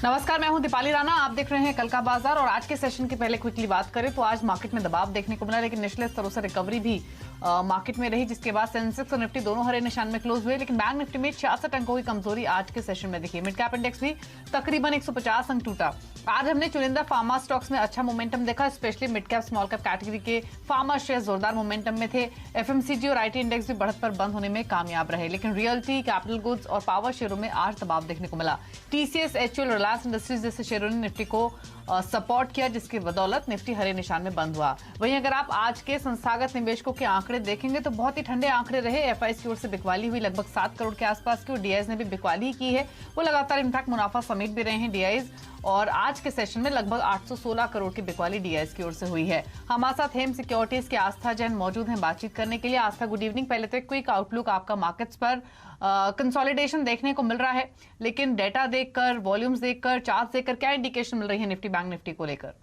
नमस्कार, मैं हूं दीपाली राणा। आप देख रहे हैं कल का बाजार। और आज के सेशन की पहले क्विकली बात करें तो आज मार्केट में दबाव देखने को मिला, लेकिन निचले स्तरों से रिकवरी भी मार्केट में रही, जिसके बाद सेंसेक्स और निफ्टी दोनों हरे निशान में क्लोज हुए। लेकिन बैंक निफ्टी में 66 अंकों की कमजोरी आज के सेशन में दिखी। मिड कैप इंडेक्स भी तकरीबन 150 अंक टूटा। आज हमने चुनिंदा फार्मा स्टॉक्स में अच्छा मोमेंटम देखा, specially mid cap small cap category के फार्मा शेयर जोरदार मोमेंटम में थे। एफएमसीजी और आईटी इंडेक्स भी बढ़त पर बंद होने में कामयाब रहे, लेकिन रियल्टी, कैपिटल गुड्स और पावर शेयरों में आज दबाव देखने को मिला। टीसीएस, एचयूएल, रिलायंस इंडस्ट्रीज जैसे शेयरों ने निफ्टी को सपोर्ट किया, जिसकी बदौलत निफ्टी हरे निशान में बंद हुआ। वहीं अगर आप आज के संस्थागत निवेशकों के आंकड़े देखेंगे तो बहुत ही ठंडे आंकड़े रहे। एफआईज की ओर से बिकवाली हुई लगभग 7 करोड़ के आसपास की, और डीआईज ने भी बिकवाली ही की है। वो लगातार इनफैक्ट मुनाफा समेट भी रहे हैं डीआईज, और आज के सेशन में लगभग 816 करोड़ की बिकवाली डीआईज की ओर से हुई है। हमारे साथ हेम सिक्योरिटीज के आस्था जैन मौजूद हैं बातचीत करने के लिए। आस्था, गुड इवनिंग। पहले तो एक क्विक आउटलुक आपका मार्केट्स पर। कंसोलिडेशन देखने को मिल रहा है, लेकिन डेटा देखकर, वॉल्यूम्स देखकर, चार्ट्स देखकर क्या इंडिकेशन मिल रही है निफ्टी बैंक निफ्टी को लेकर?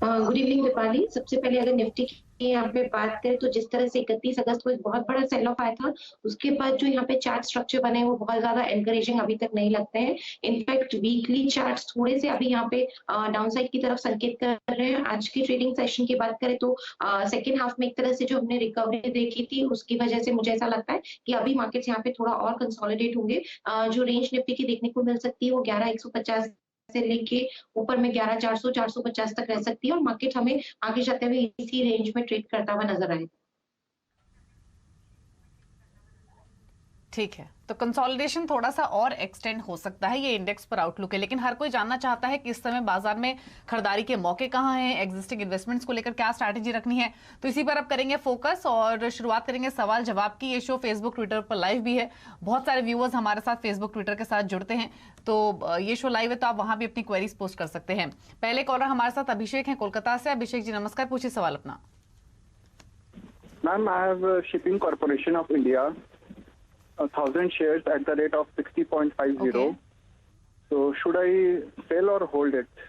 Good evening Deepali. सबसे पहले अगर निफ्टी की यहाँ पे बात करें तो जिस तरह से 31 अगस्त को एक बहुत बड़ा सेल ऑफ आया था, उसके बाद जो यहाँ पे चार्ट स्ट्रक्चर बने वो बहुत ज्यादा एनकरेजिंग अभी तक नहीं लगते हैं। इनफैक्ट वीकली चार्ट्स थोड़े से अभी यहाँ पे डाउनसाइड की तरफ संकेत कर रहे हैं। आज की ट्रेडिंग सेशन की बात करें तो सेकेंड हाफ में एक तरह से जो हमने रिकवरी देखी थी उसकी वजह से मुझे ऐसा लगता है कि अभी मार्केट्स यहाँ पे थोड़ा और कंसोलिडेट होंगे। जो रेंज निफ्टी की देखने को मिल सकती है वो 11,150 से लेके ऊपर में 11,400 450 तक रह सकती है, और मार्केट हमें आगे जाते हुए इसी रेंज में ट्रेड करता हुआ नजर आएगा। ठीक है, तो कंसोलिडेशन थोड़ा सा और एक्सटेंड हो सकता है, ये इंडेक्स पर आउटलुक है। लेकिन हर कोई जानना चाहता है कि इस समय बाजार में खरीदारी के मौके कहां हैं, एग्जिस्टिंग इन्वेस्टमेंट्स को लेकर क्या स्ट्रैटेजी रखनी है। तो इसी पर अब करेंगे फोकस और शुरुआत करेंगे सवाल जवाब की। ये शो फेसबुक ट्विटर पर लाइव भी है, बहुत सारे व्यूअर्स हमारे साथ फेसबुक ट्विटर के साथ जुड़ते हैं, तो ये शो लाइव है, तो आप वहां भी अपनी क्वेरीज पोस्ट कर सकते हैं। पहले कॉलर हमारे साथ अभिषेक हैं कोलकाता से। अभिषेक जी नमस्कार, पूछिए सवाल अपना। Ma'am, I have shipping corporation of India 1,000 shares at the rate of 60.50. Okay. So should I sell or hold it?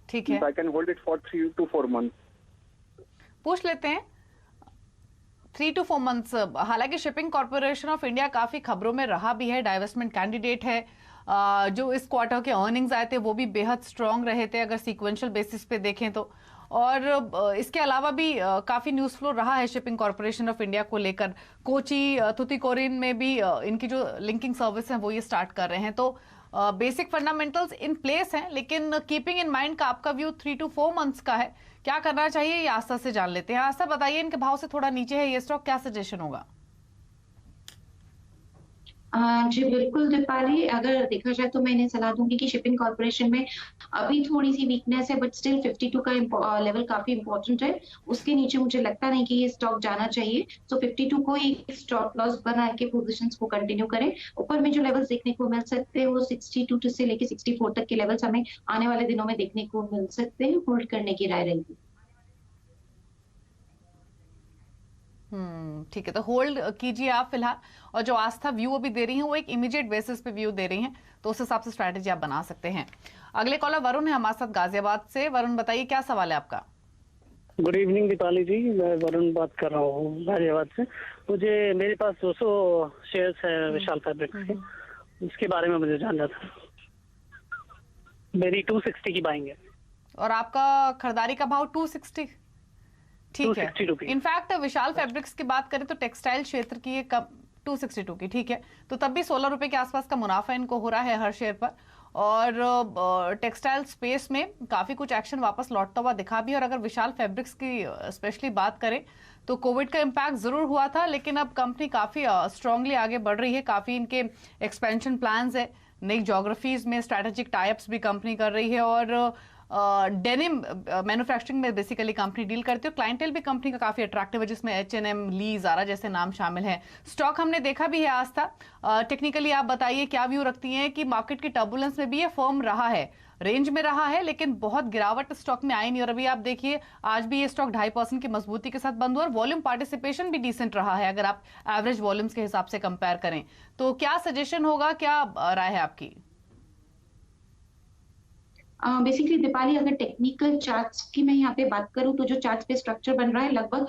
ठीक है, I can hold it for 3 to 4 months. पूछ लेते हैं। 3 to 4 मंथ्स। हालांकि शिपिंग कॉर्पोरेशन ऑफ इंडिया काफी खबरों में रहा भी है, डाइवेस्टमेंट कैंडिडेट है। जो इस क्वार्टर के अर्निंग्स आए थे वो भी बेहद स्ट्रांग रहे थे अगर सीक्वेंशियल बेसिस पे देखें तो। और इसके अलावा भी काफी न्यूज फ्लो रहा है शिपिंग कॉर्पोरेशन ऑफ इंडिया को लेकर। कोची, तुतीकोरिन में भी इनकी जो लिंकिंग सर्विस है वो ये स्टार्ट कर रहे हैं। तो बेसिक फंडामेंटल्स इन प्लेस हैं, लेकिन कीपिंग इन माइंड का आपका व्यू 3 to 4 मंथ्स का है। क्या करना चाहिए ये आस्था से जान लेते हैं। आस्था बताइए, इनके भाव से थोड़ा नीचे है ये स्टॉक, क्या सजेशन होगा? जी बिल्कुल दीपाली, अगर देखा जाए तो मैं इन्हें सलाह दूंगी कि शिपिंग कॉर्पोरेशन में अभी थोड़ी सी वीकनेस है, बट स्टिल 52 का लेवल काफी इंपॉर्टेंट है। उसके नीचे मुझे लगता नहीं कि ये स्टॉक जाना चाहिए। सो 52 को ही स्टॉप लॉस बना के पोजीशंस को कंटिन्यू करें। ऊपर में जो लेवल्स देखने को मिल सकते हैं वो 62 से लेके 64 तक के लेवल्स हमें आने वाले दिनों में देखने को मिल सकते हैं। होल्ड करने की राय रहेगी। ठीक है, तो होल्ड कीजिए आप फिलहाल। और जो आस्था व्यू अभी दे रही हैं वो एक इमीडिएट बेसिस पे व्यू दे रही हैं, तो उस हिसाब से स्ट्रैटेजी आप बना सकते हैं। अगले कॉलर वरुण है हमारे साथ गाजियाबाद से। वरुण बताइए क्या सवाल है आपका? गुड इवनिंग दीपाली जी, मैं वरुण बात कर रहा हूँ गाजियाबाद से। मुझे मेरे पास 200 शेयर्स है विशाल फैब्रिक्स के, उसके बारे में मुझे जानना था। मेरी 260 की बाइंग है। और आपका खरीदारी का भाव 260? ठीक है। इनफैक्ट विशाल फैब्रिक्स की बात करें तो टेक्सटाइल क्षेत्र की ये कम 262 की, ठीक है, तो तब भी 16 रुपए के आसपास का मुनाफा इनको हो रहा है हर शेयर पर। और टेक्सटाइल स्पेस में काफी कुछ एक्शन वापस लौटता हुआ दिखा भी। और अगर विशाल फैब्रिक्स की स्पेशली बात करें तो कोविड का इम्पैक्ट जरूर हुआ था, लेकिन अब कंपनी काफी स्ट्रांगली आगे बढ़ रही है। काफी इनके एक्सपेंशन प्लान्स है, नई ज्योग्राफीज में स्ट्रैटेजिक टाइप्स भी कंपनी कर रही है। और डेनिम मैन्युफैक्चरिंग में बेसिकली कंपनी डील करती है। क्लाइंटेल भी कंपनी का काफी अट्रैक्टिव है, जिसमें H&M, ली, ज़ारा जैसे नाम शामिल हैं। स्टॉक हमने देखा भी है आस्था। टेक्निकली आप बताइए क्या व्यू रखती हैं कि मार्केट की टर्बुलेंस में भी ये फर्म रहा है, रेंज में रहा है, लेकिन बहुत गिरावट स्टॉक में आई नहीं। और अभी आप देखिए आज भी ये स्टॉक 2.5% की मजबूती के साथ बंद हुआ और वॉल्यूम पार्टिसिपेशन भी डिसेंट रहा है अगर आप एवरेज वॉल्यूम्स के हिसाब से कंपेयर करें। तो क्या सजेशन होगा, क्या राय है आपकी? बेसिकली दीपाली, अगर टेक्निकल चार्ट्स की मैं यहाँ पे बात करूँ तो जो चार्ट्स पे स्ट्रक्चर बन रहा है लगभग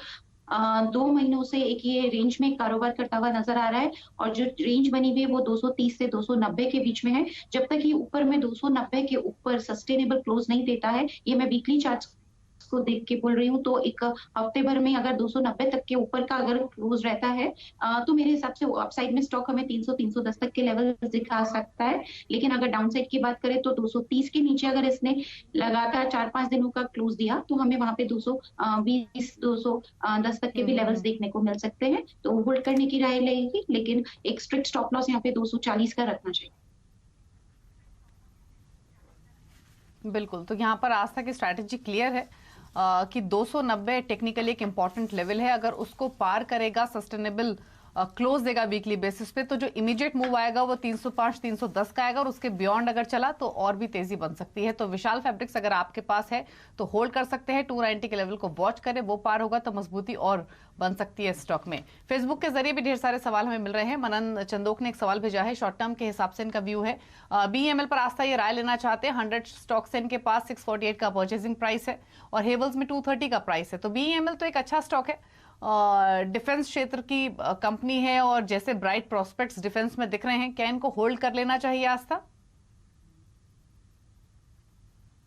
2 महीनों से एक ये रेंज में कारोबार करता हुआ नजर आ रहा है और जो रेंज बनी हुई है वो 230 से 290 के बीच में है। जब तक ये ऊपर में 290 के ऊपर सस्टेनेबल क्लोज नहीं देता है, ये मैं वीकली चार्ट्स को देख के बोल रही हूँ, तो एक हफ्ते भर में अगर 290 तक के ऊपर का अगर क्लोज रहता है तो मेरे हिसाब से अपसाइड में स्टॉक हमें 300-310 तक के लेवल दिखा सकता है। लेकिन अगर डाउनसाइड की बात करें तो 230 के नीचे अगर इसने लगातार 4-5 दिनों का क्लोज दिया तो हमें वहां पे 220-210 तक के भी लेवल्स देखने को मिल सकते हैं। तो होल्ड करने की राय लगेगी, लेकिन एक स्ट्रिक्ट स्टॉप लॉस यहाँ पे 240 का रखना चाहिए। बिल्कुल, तो यहाँ पर आस्था की स्ट्रैटेजी क्लियर है कि 290 टेक्निकली एक इंपॉर्टेंट लेवल है। अगर उसको पार करेगा, सस्टेनेबल क्लोज देगा वीकली बेसिस पे, तो जो इमीडिएट मूव आएगा वो 305-310 का आएगा और उसके बियॉन्ड अगर चला तो और भी तेजी बन सकती है। तो विशाल फैब्रिक्स अगर आपके पास है तो होल्ड कर सकते हैं। 290 के लेवल को वॉच करें, वो पार होगा तो मजबूती और बन सकती है स्टॉक में। फेसबुक के जरिए भी ढेर सारे सवाल हमें मिल रहे हैं। मनन चंदोक ने एक सवाल भेजा है, शॉर्ट टर्म के हिसाब से इनका व्यू है। बीईएमएल पर आस्था ये राय लेना चाहते हैं। 100 स्टॉक्स इनके पास 648 का परचेजिंग प्राइस है और हेवल्स में 230 का प्राइस है। तो बीईएमएल तो एक अच्छा स्टॉक है, डिफेंस क्षेत्र की कंपनी है और जैसे ब्राइट प्रोस्पेक्ट्स डिफेंस में दिख रहे हैं, क्या इनको होल्ड कर लेना चाहिए आस्था?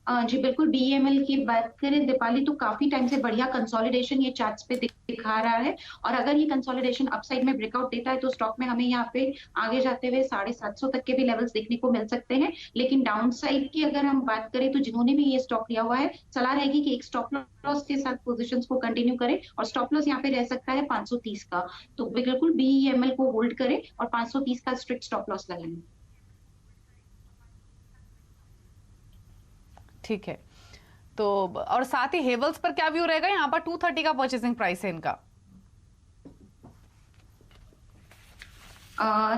जी बिल्कुल, बीईएमएल की बात करें दीपाली, तो काफी टाइम से बढ़िया कंसोलिडेशन ये चार्ट्स पे दिखा रहा है और अगर ये कंसोलिडेशन अपसाइड में ब्रेकआउट देता है तो स्टॉक में हमें यहाँ पे आगे जाते हुए 750 तक के भी लेवल्स देखने को मिल सकते हैं। लेकिन डाउन साइड की अगर हम बात करें तो जिन्होंने भी ये स्टॉक लिया हुआ है, सलाह रहेगी कि एक स्टॉप लॉस के साथ पोजीशंस को कंटिन्यू करें और स्टॉप लॉस यहाँ पे रह सकता है 530 का। तो बिल्कुल बीईएमएल को होल्ड करें और 530 का स्ट्रिक्ट स्टॉप लॉस लगाएं। ठीक है, तो और साथ ही हेवल्स पर क्या व्यू रहेगा? यहाँ पर 230 का परचेसिंग प्राइस है इनका।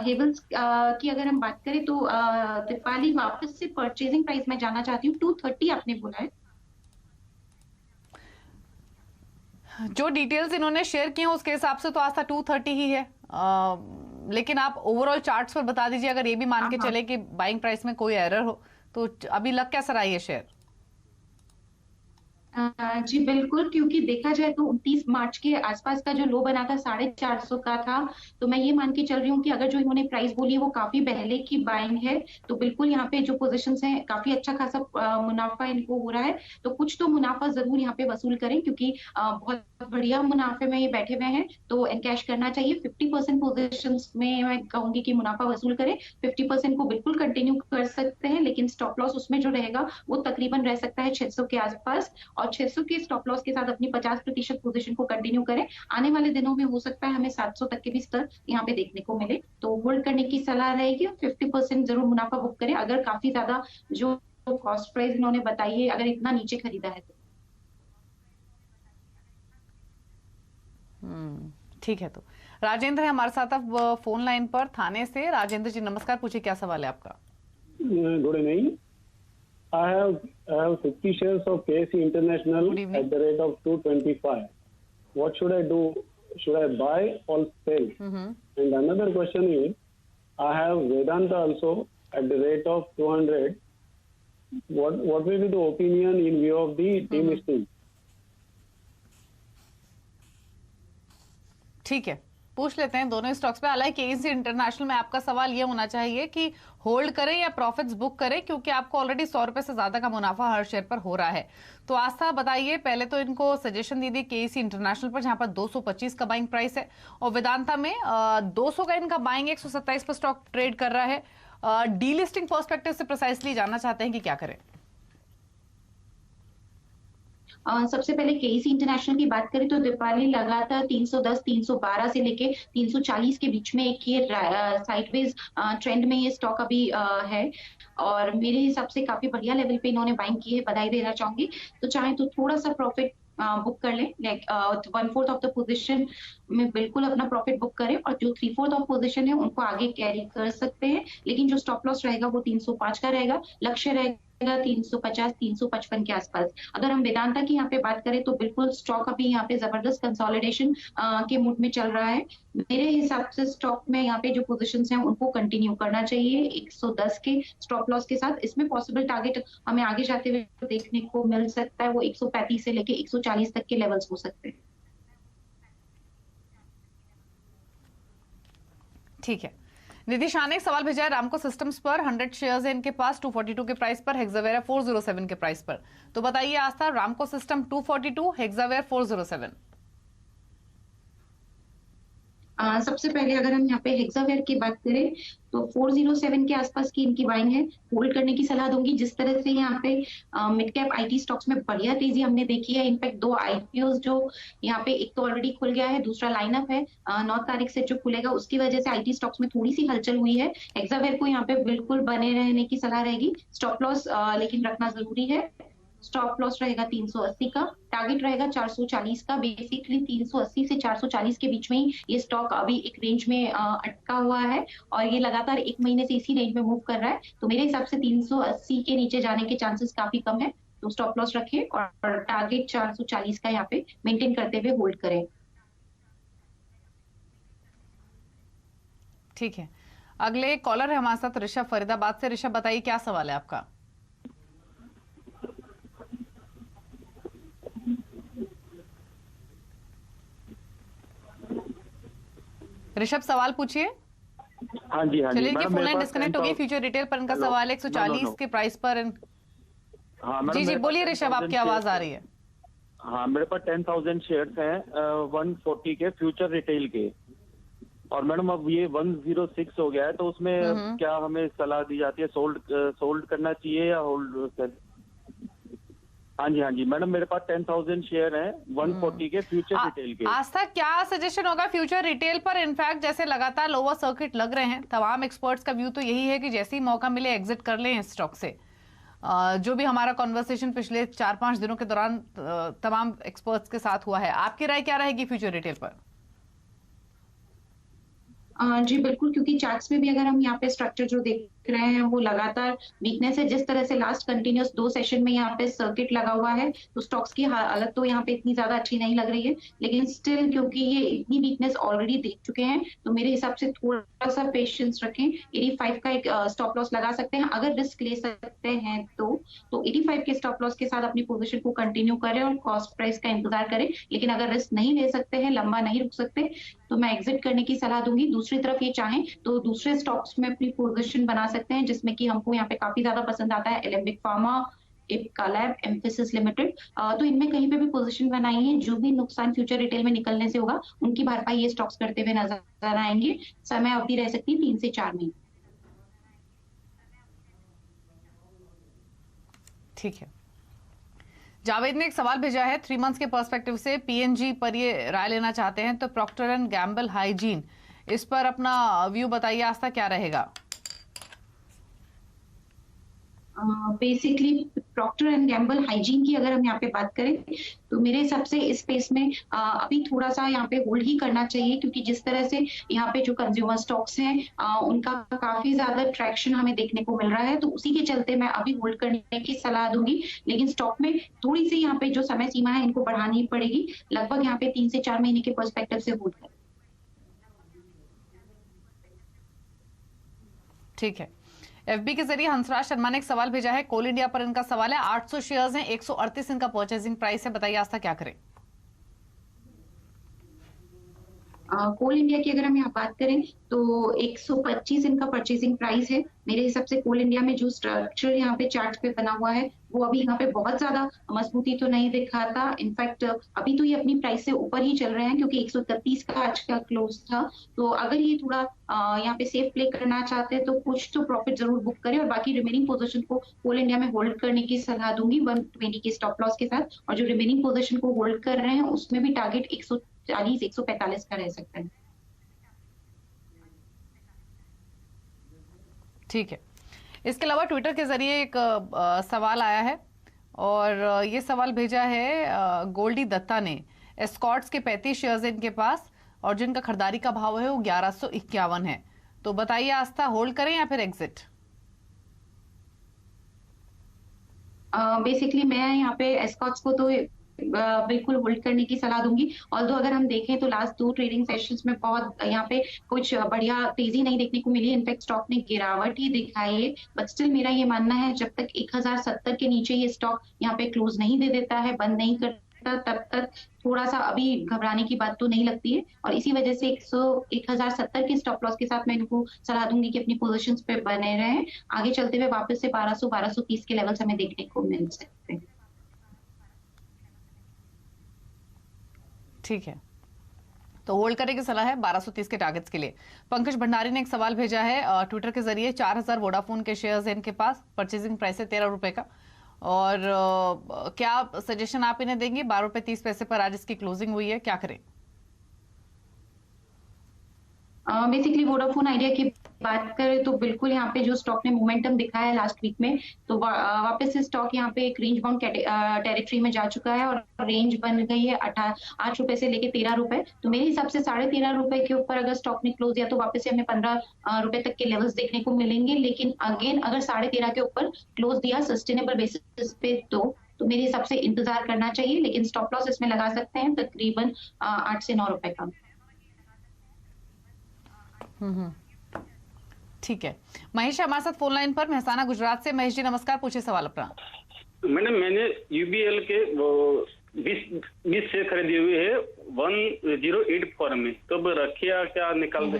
हेवल्स की अगर हम बात करें तो दीपाली वापस से परचेजिंग प्राइस में जाना चाहती हूँ, 230 आपने बोला है। जो डिटेल्स इन्होंने शेयर किए हैं उसके हिसाब से तो आस्था 230 ही है, लेकिन आप ओवरऑल चार्ट्स पर बता दीजिए, अगर ये भी मान के चले कि बाइंग प्राइस में कोई एरर हो तो अभी लग कैसा रहा है ये शेयर? जी बिल्कुल, क्योंकि देखा जाए तो 29 मार्च के आसपास का जो लो बना था 450 का था, तो मैं ये मान के चल रही हूँ कि अगर जो इन्होंने प्राइस बोली है वो काफी पहले की बाइंग है, तो बिल्कुल यहाँ पे जो पोजीशंस हैं काफी अच्छा खासा मुनाफा इनको हो रहा है। तो कुछ तो मुनाफा जरूर यहाँ पे वसूल करें, क्योंकि बहुत बढ़िया मुनाफे में ये बैठे हुए हैं, तो एनकैश करना चाहिए। 50% पोजीशंस में मैं कहूंगी कि मुनाफा वसूल करें। 50% को बिल्कुल कंटिन्यू कर सकते हैं, लेकिन स्टॉप लॉस उसमें जो रहेगा वो तकरीबन रह सकता है 600 के आसपास और 600 के स्टॉप लॉस के साथ अपनी 50% पोजीशन को कंटिन्यू करें। आने वाले दिनों में हो सकता है हमें 700 तक के भी स्तर यहाँ पे देखने को मिले, तो होल्ड करने की सलाह रहेगी। 50% जरूर मुनाफा बुक करें अगर काफी ज्यादा जो कॉस्ट प्राइस इन्होंने बताई है अगर इतना नीचे खरीदा है तो। ठीक है, तो राजेंद्र है हमारे साथ अब फोन लाइन पर थाने से। राजेंद्र जी नमस्कार, पूछिए क्या सवाल है आपका? Good evening. I have 50 shares of KC International at the rate of 225. What should I do? Should I buy or sell? And another question is, I have Vedanta also at the rate of 200. What will be the opinion in view of the delisting? ठीक है, पूछ लेते हैं दोनों stocks पे। हालांकि केसी international में आपका सवाल ये होना चाहिए कि होल्ड करें या प्रॉफिट्स बुक करें, क्योंकि आपको ऑलरेडी 100 रुपए से ज्यादा का मुनाफा हर शेयर पर हो रहा है। तो आस्था बताइए, पहले तो इनको सजेशन दी थी केसी इंटरनेशनल पर जहां पर 225 का बाइंग प्राइस है और वेदांता में 200 का इनका बाइंग 127 पर स्टॉक ट्रेड कर रहा है। डीलिस्टिंग पर्सपेक्टिव से प्रिसाइसली जानना चाहते हैं कि क्या करें? सबसे पहले केसी इंटरनेशनल की बात करें तो दीपाली लगातार 310, 312 से लेके 340 के बीच में एक ये साइडवेज ट्रेंड में ये स्टॉक अभी है और मेरे हिसाब से काफी बढ़िया लेवल पे इन्होंने बाइंग की है, बधाई देना चाहूंगी। तो चाहे तो थोड़ा सा प्रॉफिट बुक कर लें, लाइक 1/4 ऑफ द पोजीशन में बिल्कुल अपना प्रॉफिट बुक करें और जो 3/4 ऑफ पोजीशन है उनको आगे कैरी कर सकते हैं, लेकिन जो स्टॉप लॉस रहेगा वो 305 का रहेगा। लक्ष्य रहेगा 350, 355 के आसपास। अगर हम वेदांता की यहाँ पे बात करें तो बिल्कुल स्टॉक अभी यहाँ पे जबरदस्त कंसोलिडेशन के मूड में चल रहा है। मेरे हिसाब से स्टॉक में यहाँ पे जो पोजीशंस हैं उनको कंटिन्यू करना चाहिए 110 के स्टॉप लॉस के साथ। इसमें पॉसिबल टारगेट हमें आगे जाते हुए देखने को मिल सकता है, वो 135 से लेके 140 तक के लेवल्स हो सकते हैं। ठीक है। निधि शाह ने एक सवाल भेजा है रामको सिस्टम्स पर, 100 शेयर्स है इनके पास 242 के प्राइस पर, हेक्सावेयर 407 के प्राइस पर। तो बताइए आस्था, रामको सिस्टम 242, हेक्सावेयर 407। सबसे पहले अगर हम यहाँ पे हेक्सावेयर की बात करें तो 407 के आसपास की इनकी बाइंग है, होल्ड करने की सलाह दूंगी। जिस तरह से यहाँ पे मिड कैप आईटी स्टॉक्स में बढ़िया तेजी हमने देखी है, इनफैक्ट 2 आईपीओस जो यहाँ पे, एक तो ऑलरेडी खुल गया है, दूसरा लाइनअप है 9 तारीख से जो खुलेगा, उसकी वजह से आईटी स्टॉक्स में थोड़ी सी हलचल हुई है। हेक्सावेयर को यहाँ पे बिल्कुल बने रहने की सलाह रहेगी। स्टॉप लॉस लेकिन रखना जरूरी है। स्टॉप लॉस रहेगा 380 का, टारगेट रहेगा 440 का। बेसिकली 380 से 440 के बीच में ही ये स्टॉक अभी एक रेंज में अटका हुआ है और ये लगातार 1 महीने से इसी रेंज में मूव कर रहा है। तो मेरे हिसाब से 380 के नीचे जाने के चांसेस काफी कम है। तो स्टॉप लॉस रखें और टारगेट 440 का यहाँ पे मेंटेन करते हुए होल्ड करें। ठीक है, अगले कॉलर है हमारे साथ ऋषभ फरीदाबाद से। ऋषभ बताइए क्या सवाल है आपका। ऋषभ सवाल पूछिए। हाँ जी, हाँ जी। चलिए, इनकी फोन लाइन डिस्कनेक्ट हो गई। फ्यूचर रिटेल पर इनका सवाल है 140 के प्राइस पर। हाँ जी बोलिए ऋषभ, आपकी आवाज आ रही है। हाँ, मेरे पास 10,000 शेयर्स हैं 140 के फ्यूचर रिटेल के, और मैडम अब ये 106 हो गया है, तो उसमें क्या हमें सलाह दी जाती है, सोल्ड करना चाहिए या होल्ड? हाँ जी मैडम, मेरे पास 10,000 शेयर हैं 140 के फ्यूचर रिटेल के। आस्था, क्या सजेशन होगा फ्यूचर रिटेल पर? इनफैक्ट जैसे लगातार लोअर सर्किट लग रहे हैं, तमाम एक्सपर्ट्स का व्यू तो यही है कि जैसे ही मौका मिले एग्जिट कर लें इस स्टॉक से। जो भी हमारा कॉन्वर्सेशन पिछले 4-5 दिनों के दौरान तमाम एक्सपर्ट्स के साथ हुआ है, आपकी राय क्या रहेगी फ्यूचर रिटेल पर? जी बिल्कुल, क्योंकि चार्ट्स में भी अगर हम यहाँ पे स्ट्रक्चर जो देख रहे हैं वो लगातार वीकनेस है। जिस तरह से लास्ट कंटिन्यूअस 2 सेशन में यहाँ पे सर्किट लगा हुआ है, तो स्टॉक्स की हालत तो यहाँ पे इतनी ज्यादा अच्छी नहीं लग रही है। लेकिन स्टिल क्योंकि ये इतनी वीकनेस ऑलरेडी देख चुके हैं, तो मेरे हिसाब से थोड़ा सा पेशेंस रखें। 85 का एक स्टॉप लॉस लगा सकते हैं अगर रिस्क ले सकते हैं तो 85 के स्टॉप लॉस के साथ अपनी पोजीशन को कंटिन्यू करें और कॉस्ट प्राइस का इंतजार करें। लेकिन अगर रिस्क नहीं ले सकते हैं, लंबा नहीं रुक सकते, तो मैं एग्जिट करने की सलाह दूंगी। दूसरी तरफ ये चाहें तो दूसरे स्टॉक्स में अपनी पोजीशन बना सकते हैं, जिसमें कि हमको यहाँ पे काफी ज्यादा पसंद आता है Alembic pharma, Ipca lab, emphasis limited. तो इनमें कहीं पे भी पोजीशन बनाई है, जो भी नुकसान फ्यूचर रिटेल में निकलने से होगा उनकी भरपाई ये स्टॉक्स करते हुए नजर आएंगे। समय अवधि रह सकती है 3 से 4 महीने। ठीक है, जावेद ने एक सवाल भेजा है 3 मंथ्स के पर्सपेक्टिव से, पीएनजी पर ये राय लेना चाहते हैं। तो प्रॉक्टर एंड गैम्बल हाइजीन, इस पर अपना व्यू बताइए आस्था, क्या रहेगा? Basically Procter and Gamble hygiene की अगर हम यहाँ पे बात करें तो मेरे हिसाब से इस स्पेस में अभी थोड़ा सा यहाँ पे होल्ड ही करना चाहिए, क्योंकि जिस तरह से यहाँ पे जो कंज्यूमर स्टॉक्स हैं उनका काफी ज्यादा ट्रैक्शन हमें देखने को मिल रहा है, तो उसी के चलते मैं अभी होल्ड करने की सलाह दूंगी। लेकिन स्टॉक में थोड़ी सी यहाँ पे जो समय सीमा है इनको बढ़ानी पड़ेगी, लगभग यहाँ पे 3 से 4 महीने के पर्सपेक्टिव से होल्ड करें। ठीक है, एफबी के जरिए हंसराज शर्मा ने एक सवाल भेजा है, कोल इंडिया पर इनका सवाल है। 800 शेयर्स हैं, 138 इनका परचेजिंग प्राइस है। बताइए आस्था क्या करें? कोल इंडिया की अगर हम यहाँ बात करें तो 125 इनका परचेसिंग प्राइस है। मेरे हिसाब से कोल इंडिया में जो स्ट्रक्चर यहाँ पे चार्ट पे बना हुआ है वो अभी यहाँ पे बहुत ज्यादा मजबूती तो नहीं दिखाता। इनफैक्ट अभी तो ये अपनी प्राइस से ऊपर ही चल रहे हैं, क्योंकि 131 का आज का क्लोज था। तो अगर ये थोड़ा यहाँ पे सेफ प्ले करना चाहते हैं तो कुछ तो प्रॉफिट जरूर बुक करें, और बाकी रिमेनिंग पोजीशन को कोल इंडिया में होल्ड करने की सलाह दूंगी 120 के स्टॉप लॉस के साथ। और जो रिमेनिंग पोजीशन को होल्ड कर रहे हैं उसमें भी टारगेट 140-145 का रह सकता है। ठीक है, इसके अलावा ट्विटर के जरिए एक सवाल आया है, और ये सवाल भेजा है गोल्डी दत्ता ने। एस्कॉर्ट्स के 35 शेयर्स हैं इनके पास, और जिनका खरीदारी का भाव है वो 1151 है। तो बताइए आस्था, होल्ड करें या फिर एग्जिट? बेसिकली मैं यहाँ पे एस्कॉर्ट्स को तो बिल्कुल होल्ड करने की सलाह दूंगी। ऑल्दो अगर हम देखें तो लास्ट 2 ट्रेडिंग सेशंस में बहुत यहाँ पे कुछ बढ़िया तेजी नहीं देखने को मिली, इनफैक्ट स्टॉक ने गिरावट ही दिखाई है। बट स्टिल मेरा ये मानना है जब तक 1070 के नीचे ये स्टॉक यहाँ पे क्लोज नहीं दे देता है, बंद नहीं करता रहता तब तक थोड़ा सा अभी घबराने की बात तो नहीं लगती है, और इसी वजह से 1070 के स्टॉप लॉस के साथ मैं इनको सलाह दूंगी कि अपनी पोजीशंस पे बने रहें। आगे चलते हुए वापस से 1200-1230 के लेवल्स हमें देखने को मिल सकते हैं। ठीक है, तो होल्ड करने की सलाह है 1230 के टारगेट्स के लिए। पंकज भंडारी ने एक सवाल भेजा है ट्विटर के जरिए। 4000 वोडाफोन के शेयर्स हैं इनके पास, परचेजिंग प्राइस है 13 रुपए का, और क्या सजेशन आप इन्हें देंगे? 12 रुपए 30 पैसे पर आज इसकी क्लोजिंग हुई है, क्या करें? बेसिकली वोडाफोन आइडिया की बात करें तो बिल्कुल यहाँ पे जो स्टॉक ने मोमेंटम दिखाया है लास्ट वीक में, तो वापस से स्टॉक यहाँ पे एक रेंज बाउंड टेरिटरी में जा चुका है, और रेंज बन गई है 8 रुपए से लेके 13 रुपए। तो मेरे हिसाब से 13.5 रुपए के ऊपर अगर स्टॉक ने क्लोज दिया तो वापस से हमें 15 रुपए तक के लेवल्स देखने को मिलेंगे। लेकिन अगेन अगर 13.5 के ऊपर क्लोज दिया सस्टेनेबल बेसिस पे तो मेरे हिसाब से इंतजार करना चाहिए, लेकिन स्टॉप लॉस इसमें लगा सकते हैं तकरीबन 8 से 9 रुपए का। ठीक है, महेश हमारे साथ फोन लाइन पर, मेहसाना गुजरात से। महेश जी नमस्कार, पूछिए सवाल अपना। मैडम मैंने यूबीएल के वो 20 शेयर खरीदे हुए है 1084 में, तो अब रखिया क्या निकाल दे?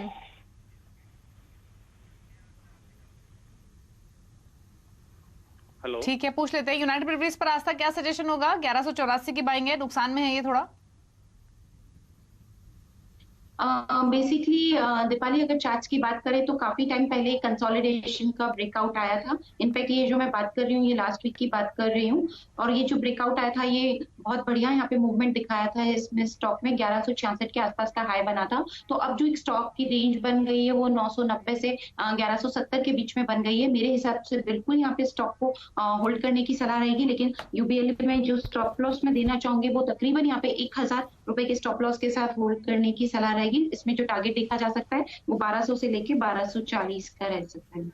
हेलो, ठीक है, पूछ लेते हैं। यूनाइटेड ब्रेवरीज पर आज तक क्या सजेशन होगा? 1184 की बाइंग है, नुकसान में है ये थोड़ा। बेसिकली दीपाली अगर चार्ट्स की बात करें तो काफी टाइम पहले कंसोलिडेशन का ब्रेकआउट आया था। इनफैक्ट ये जो मैं बात कर रही हूँ ये लास्ट वीक की बात कर रही हूँ, और ये जो ब्रेकआउट आया था ये बहुत बढ़िया यहाँ पे मूवमेंट दिखाया था। इसमें स्टॉक में 1166 के आसपास का हाई बना था। तो अब जो एक स्टॉक की रेंज बन गई है वो 990 से 1170 के बीच में बन गई है। मेरे हिसाब से बिल्कुल यहाँ पे स्टॉक को होल्ड करने की सलाह रहेगी, लेकिन यूबीएल में जो स्टॉप लॉस में देना चाहूंगी वो तकरीबन यहाँ पे 1000 रुपए के स्टॉप लॉस के साथ होल्ड करने की सलाह रहेगी। इसमें जो टारगेट देखा जा सकता है वो 1200 से लेके 1240 का रह सकता है।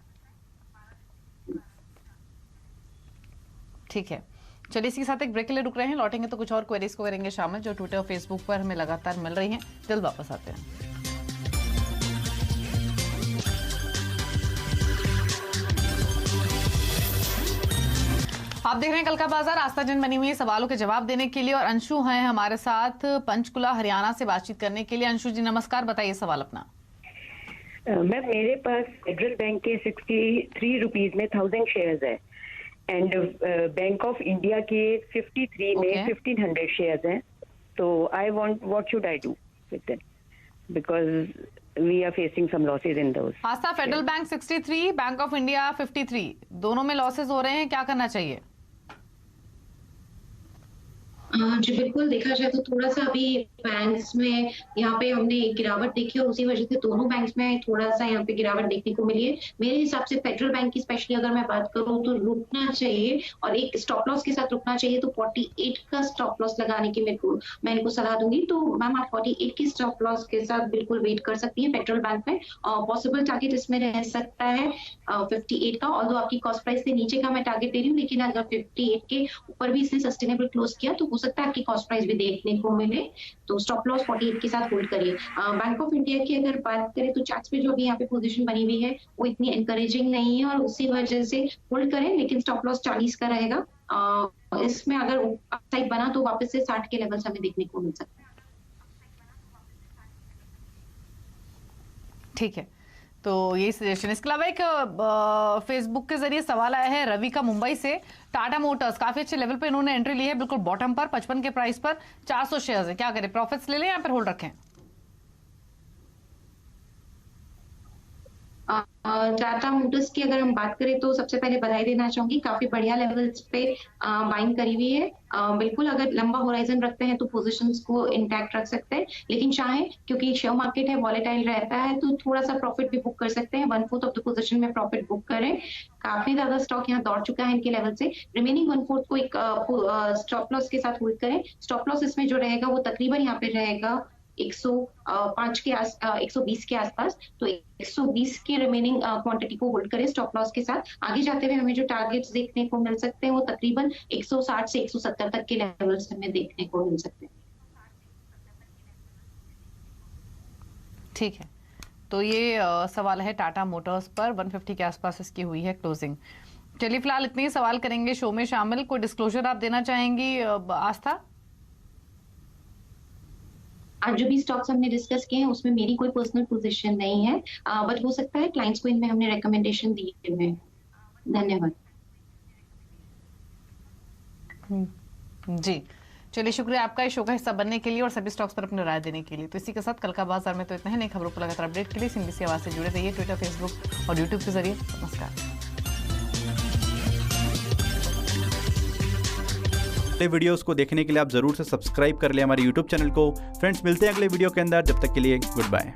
ठीक है, चलिए इसी के साथ एक ब्रेक के लिए रुक रहे हैं, लौटेंगे तो कुछ और क्वेरीज को करेंगे शामिल जो ट्विटर और फेसबुक पर हमें लगातार मिल रही हैं। जल्द वापस आते हैं। आप देख रहे हैं कल का बाजार, आस्था जन बनी हुई है सवालों के जवाब देने के लिए, और अंशु हैं हमारे साथ पंचकुला हरियाणा से बातचीत करने के लिए। अंशु जी नमस्कार, बताइए सवाल अपना। मैम मेरे पास फेडरल बैंक के 63 रुपीज में 1000 शेयर्स है, एंड बैंक ऑफ इंडिया के 53 में 1500 शेयर्स हैं। तो I want what should I do with them, because we are facing some losses in those. Aastha, Federal Bank 63, Bank of India 53, दोनों में लॉसेस हो रहे हैं, क्या करना चाहिए? जी बिल्कुल, देखा जाए तो थोड़ा सा अभी बैंक्स में यहाँ पे हमने एक गिरावट देखी और उसी वजह से दोनों बैंक्स में थोड़ा सा यहाँ पे गिरावट देखने को मिली है। मेरे हिसाब से फेडरल बैंक की स्पेशली अगर मैं बात करूँ तो रुकना चाहिए, और एक स्टॉप लॉस के साथ रुकना चाहिए। तो 48 का स्टॉप लॉस लगाने की मैं इनको सलाह दूंगी। तो मैम आप 48 की स्टॉप लॉस के साथ बिल्कुल वेट कर सकती है फेडरल बैंक में। पॉसिबल टारगेट इसमें रह सकता है 58 का, और आपकी कॉस्ट प्राइस से नीचे का मैं टारगेट दे रही हूँ, लेकिन अगर 58 के ऊपर भी इसने सस्टेनेबल क्लोज किया तो हो सकता है आपकी कॉस्ट प्राइस भी देखने को मिले। तो स्टॉप लॉस 48 के साथ होल्ड करिए। बैंक ऑफ इंडिया की अगर बात करें तो चार्ट्स पे जो अभी यहाँ पे पोजीशन बनी हुई है वो इतनी एनकरेजिंग नहीं है, और उसी वजह से होल्ड करें, लेकिन स्टॉप लॉस 40 का रहेगा। इसमें अगर अपसाइड बना तो वापस से 60 के लेवल्स हमें देखने को मिल सकता है। ठीक है, तो यही सजेशन। इसके अलावा एक फेसबुक के जरिए सवाल आया है रवि का मुंबई से। टाटा मोटर्स काफी अच्छे लेवल पे इन्होंने एंट्री ली है, बिल्कुल बॉटम पर 55 के प्राइस पर, 400 शेयर्स है, क्या करें? प्रॉफिट्स ले लें या फिर होल्ड रखें? टाटा मोटर्स की अगर हम बात करें तो सबसे पहले बधाई देना चाहूंगी, काफी बढ़िया लेवल्स पे बाइंग करी हुई है। बिल्कुल अगर लंबा होराइजन रखते हैं तो पोजीशंस को इंटैक्ट रख सकते हैं, लेकिन चाहे क्योंकि शेयर मार्केट है वॉलेटाइल रहता है तो थोड़ा सा प्रॉफिट भी बुक कर सकते हैं। 1/4 ऑफ द पोजीशन में प्रॉफिट बुक करें। काफी ज्यादा स्टॉक यहाँ दौड़ चुका है इनके लेवल से। रिमेनिंग 1/4 को एक स्टॉप लॉस के साथ होल्ड करें। स्टॉप लॉस इसमें जो रहेगा वो तकरीबन यहाँ पे रहेगा 120 के आसपास। तो 120 की रिमेनिंग क्वांटिटी को होल्ड करें स्टॉप लॉस के साथ। आगे जाते हुए हमें जो टारगेट्स देखने को मिल सकते हैं वो तकरीबन 160 से 170 तक के लेवल्स हमें देखने को मिल सकते हैं। ठीक है, तो ये सवाल है टाटा मोटर्स पर, 150 के आसपास इसकी हुई है क्लोजिंग। चलिए फिलहाल इतने ही सवाल करेंगे शो में शामिल। कोई डिस्क्लोजर आप देना चाहेंगी आस्था? आज जो भी स्टॉक्स हमने डिस्कस किए हैं उसमें मेरी कोई पर्सनल पोजीशन नहीं है, बट हो सकता है क्लाइंट्स को इनमें हमने रिकमेंडेशन दिए हुए हैं। धन्यवाद। जी चलिए, शुक्रिया आपका इस शो का हिस्सा बनने के लिए और सभी स्टॉक्स पर अपनी राय देने के लिए। तो इसी के साथ कल का बाजार में तो इतना ही। नई खबरों को लगातार अपडेट के लिए CNBC आवाज से जुड़े रहिए, ट्विटर, फेसबुक और यूट्यूब के जरिए। नमस्कार। वीडियोस को देखने के लिए आप जरूर से सब्सक्राइब कर लें हमारे YouTube चैनल को। फ्रेंड्स, मिलते हैं अगले वीडियो के अंदर, जब तक के लिए गुड बाय।